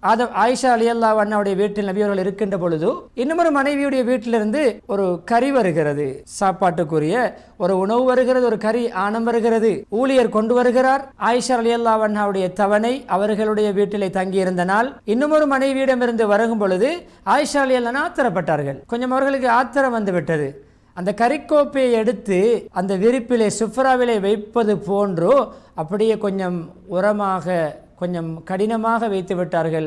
ஆயிஷா ரலியல்லாஹு அன்ஹாவுடைய வீட்டில் நபி அவர்கள் இருக்கின்ற பொழுது இன்னொரு மனைவியுடைய வீட்டிலிருந்து ஒரு கறி வருகிறது, சாப்பாட்டுக்குரிய ஒரு உணவு வருகிறது, ஒரு கறி ஆணம் வருகிறது. ஊழியர் கொண்டு வருகிறார். ஆயிஷா ரலியல்லாஹு அன்ஹாவுடைய தவணை அவர்களுடைய வீட்டிலே தங்கியிருந்த நாள். இன்னொரு மனைவியிடமிருந்து வருகும் பொழுது ஆயிஷா ரலியல்லாஹு அன்ஹா ஆத்திரப்பட்டார்கள். கொஞ்சம் அவர்களுக்கு ஆத்திரம் வந்து விட்டது. அந்த கறிக்கோப்பையை எடுத்து அந்த விரிப்பிலே சுஃப்ராவிலே வைப்பது போன்றோ அப்படியே கொஞ்சம் உரமாக கொஞ்சம் கடினமாக வைத்து விட்டார்கள்.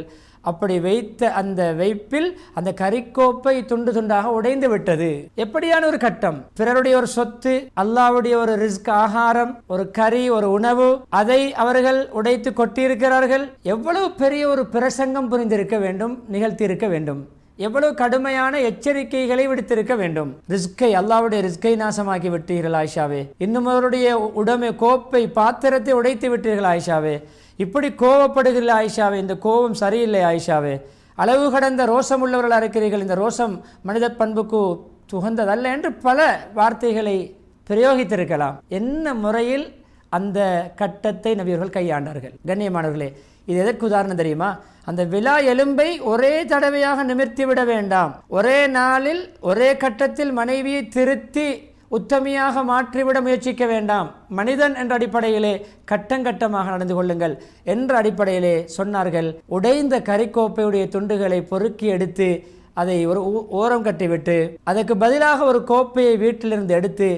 அப்படி வைத்த அந்த வைப்பில் அந்த கறிக்கோப்பை துண்டு துண்டாக உடைந்து விட்டது. எப்படியான ஒரு கட்டம்! பிறருடைய ஒரு சொத்து, அல்லாஹ்வுடைய ஒரு ரிஸ்க், ஆகாரம், ஒரு கறி, ஒரு உணவு, அதை அவர்கள் உடைத்து கொட்டியிருக்கிறார்கள். எவ்வளவு பெரிய ஒரு பிரசங்கம் புரிந்திருக்க வேண்டும், நிகழ்த்தியிருக்க வேண்டும், எவ்வளவு கடுமையான எச்சரிக்கைகளை விடுத்திருக்க வேண்டும். ரிஸ்கை, அல்லாஹ்வுடைய ரிஸ்கை நாசமாக்கி விட்டீர்கள் ஆயிஷாவே. இன்னும் அவருடைய உடைமை, கோப்பை, பாத்திரத்தை உடைத்து விட்டீர்கள் ஆயிஷாவே. இப்படி கோவப்படுகிற ஆயிஷாவே, இந்த கோபம் சரியில்லை ஆயிஷாவே. அளவு கடந்த ரோசம் உள்ளவர்களாக இருக்கிறீர்கள், இந்த ரோசம் மனித பண்புக்கு துகந்ததல்ல என்று பல வார்த்தைகளை பிரயோகித்திருக்கலாம். என்ன முறையில் அந்த கட்டத்தை நபியவர்கள் கையாண்டார்கள். கண்ணியமானவர்களே, இது எதற்கு உதாரணம் தெரியுமா? அந்த விலா எலும்பை ஒரே தடவையாக நிமிர்த்தி விட வேண்டாம். ஒரே நாளில் ஒரே கட்டத்தில் மனைவியை திருத்தி உத்தமியாக மாற்றிவிட முயற்சிக்க வேண்டாம். மனிதன் என்ற அடிப்படையிலே கட்டங்கட்டமாக நடந்து கொள்ளுங்கள் என்ற அடிப்படையிலே சொன்னார்கள். உடைந்த கறிக்கோப்பையுடைய துண்டுகளை பொறுக்கி எடுத்து அதை ஒரு ஓரம் கட்டிவிட்டு அதற்கு பதிலாக ஒரு கோப்பையை வீட்டிலிருந்து எடுத்து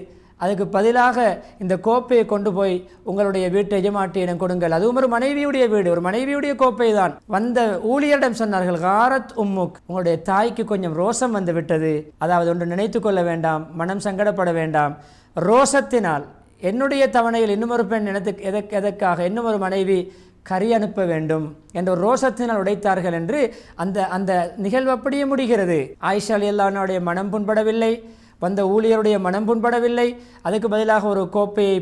அதுக்கு பதிலாக இந்த கோப்பையை கொண்டு போய் உங்களுடைய வீட்டு எஜமாட்டியிடம் கொடுங்கள். அதுவும் ஒரு மனைவியுடைய வீடு, ஒரு மனைவியுடைய கோப்பை தான். வந்த ஊழியரிடம் சொன்னார்கள், காரத் உம்முக், உங்களுடைய தாய்க்கு கொஞ்சம் ரோசம் வந்து விட்டது. அதாவது ஒன்று நினைத்து கொள்ள வேண்டாம், மனம் சங்கடப்பட வேண்டாம். ரோசத்தினால் என்னுடைய தவணையில் இன்னுமொரு பெண் எதற்காக இன்னுமொரு மனைவி கறி அனுப்ப வேண்டும் என்ற ஒரு ரோசத்தினால் உடைத்தார்கள் என்று அந்த நிகழ்வு அப்படியே முடிகிறது. ஆயிஷா ரலியல்லாஹு அன்ஹாவுடைய மனம் புண்படவில்லை, வந்த ஊழியருடைய மனம் புண்படவில்லை. அதுக்கு பதிலாக ஒரு கோப்பையை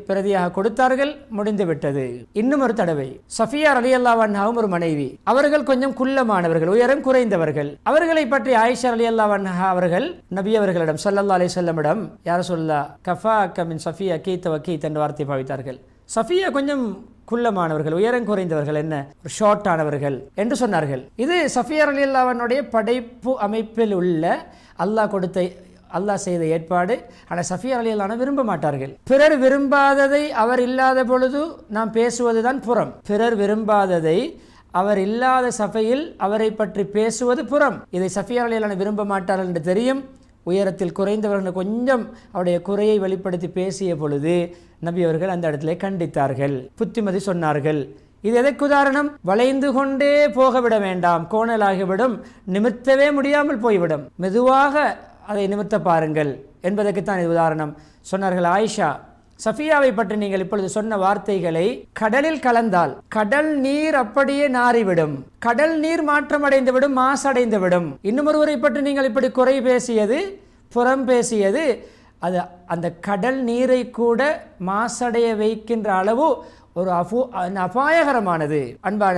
பிரதியாக கொடுத்தார்கள், முடிந்து விட்டது. இன்னும் ஒரு தடவை சஃபியா ரலியல்லாஹு அன்ஹாவும் ஒரு மனைவி. அவர்கள் கொஞ்சம் குள்ளமானவர்கள், உயரம் குறைந்தவர்கள். அவர்களை பற்றி ஆயிஷா ரலியல்லாஹு அன்ஹா அவர்கள் நபி அவர்களிடம் ஸல்லல்லாஹு அலைஹி வஸல்லமிடம் யா ரசூலல்லாஹ் கஃபாக மின் சஃபியா கீத வகீத் என்ற வார்த்தை பாவித்தார்கள். சஃபியா கொஞ்சம் குள்ளமானவர்கள், உயரம் குறைந்தவர்கள், என்ன ஒரு ஷார்ட் ஆனவர்கள் என்று சொன்னார்கள். இது சஃபியா ரலியல்லாஹு அன்ஹுடைய படைப்பு அமைப்பில் உள்ள அல்லாஹ் செய்த ஏற்பாடு. ஆனால் சஃபியா ரலியல்லாஹு அன்ஹா விரும்ப மாட்டார்கள். பிறர் விரும்பாததை அவர் இல்லாத பொழுது நாம் பேசுவதுதான் புறம். பிறர் விரும்பாததை அவர் இல்லாத சபையில் அவரை பற்றி பேசுவது புறம். இதை சஃபியா ரலியல்லாஹு அன்ஹா விரும்ப மாட்டார்கள் என்று தெரியும். உயரத்தில் குறைந்தவர்கள் கொஞ்சம் அவருடைய குறையை வெளிப்படுத்தி பேசிய பொழுது நபி அவர்கள் அந்த இடத்திலே கண்டித்தார்கள், புத்திமதி சொன்னார்கள். இது எதற்கு உதாரணம்? வளைந்து கொண்டே போக விட வேண்டாம், கோணலாகிவிடும், நிமிர்த்தவே முடியாமல் போய்விடும், மெதுவாக அதை நிமிர்த்த பாருங்கள் என்பதற்குத்தான் இது உதாரணம். சொன்னார்கள், ஆயிஷா, சஃபியாவை பற்றி நீங்கள் இப்பொழுது சொன்ன வார்த்தைகளை கடலில் கலந்தால் கடல் நீர் அப்படியே நாறிவிடும், கடல் நீர் மாற்றம் அடைந்துவிடும், மாசடைந்துவிடும். இன்னும் ஒருவரை பற்றி நீங்கள் இப்படி குறை பேசியது, புறம் பேசியது, அது அந்த கடல் நீரை கூட மாசடைய வைக்கின்ற அளவு ஒரு அபாயகரமானது. அன்பான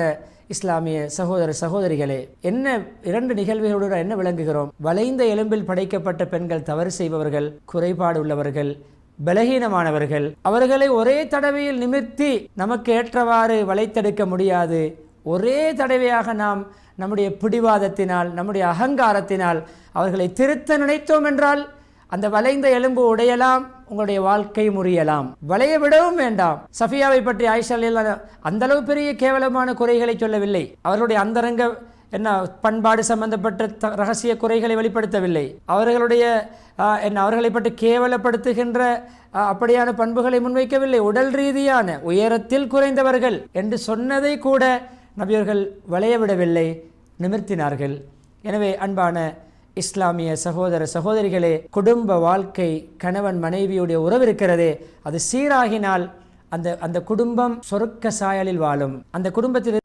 இஸ்லாமிய சகோதர சகோதரிகளே, என்ன இரண்டு நிகழ்வுகளோடு என்ன விளங்குகிறோம்? வளைந்த எலும்பில் படைக்கப்பட்ட பெண்கள் தவறு செய்பவர்கள், குறைபாடு உள்ளவர்கள், பலகீனமானவர்கள். அவர்களை ஒரே தடவையில் நிமிர்த்தி நமக்கு ஏற்றவாறு வளைத்தெடுக்க முடியாது. ஒரே தடவையாக நாம் நம்முடைய பிடிவாதத்தினால், நம்முடைய அகங்காரத்தினால் அவர்களை திருத்த நினைத்தோம் என்றால் அந்த வளைந்த எலும்பு உடையலாம், உங்களுடைய வாழ்க்கை முறியலாம். வளைய விடவும் வேண்டாம். சஃபியாவை பற்றி ஆயிஷா ரலியல்லாஹு அன்ஹா அந்த அளவு பெரிய கேவலமான குறைகளை சொல்லவில்லை. அவர்களுடைய அந்தரங்க பண்பாடு சம்பந்தப்பட்ட ரகசிய குறைகளை வெளிப்படுத்தவில்லை. அவர்களை பற்றி கேவலப்படுத்துகின்ற அப்படியான பண்புகளை முன்வைக்கவில்லை. உடல் ரீதியான உயரத்தில் குறைந்தவர்கள் என்று சொன்னதை கூட நபியர்கள் வளைய விடவில்லை, நிமிர்த்தினார்கள். எனவே அன்பான இஸ்லாமிய சகோதர சகோதரிகளே, குடும்ப வாழ்க்கை, கணவன் மனைவியுடைய உறவு இருக்கிறதே, அது சீராகினால் அந்த குடும்பம் சொர்க்க சாயலில் வாழும். அந்த குடும்பத்தில்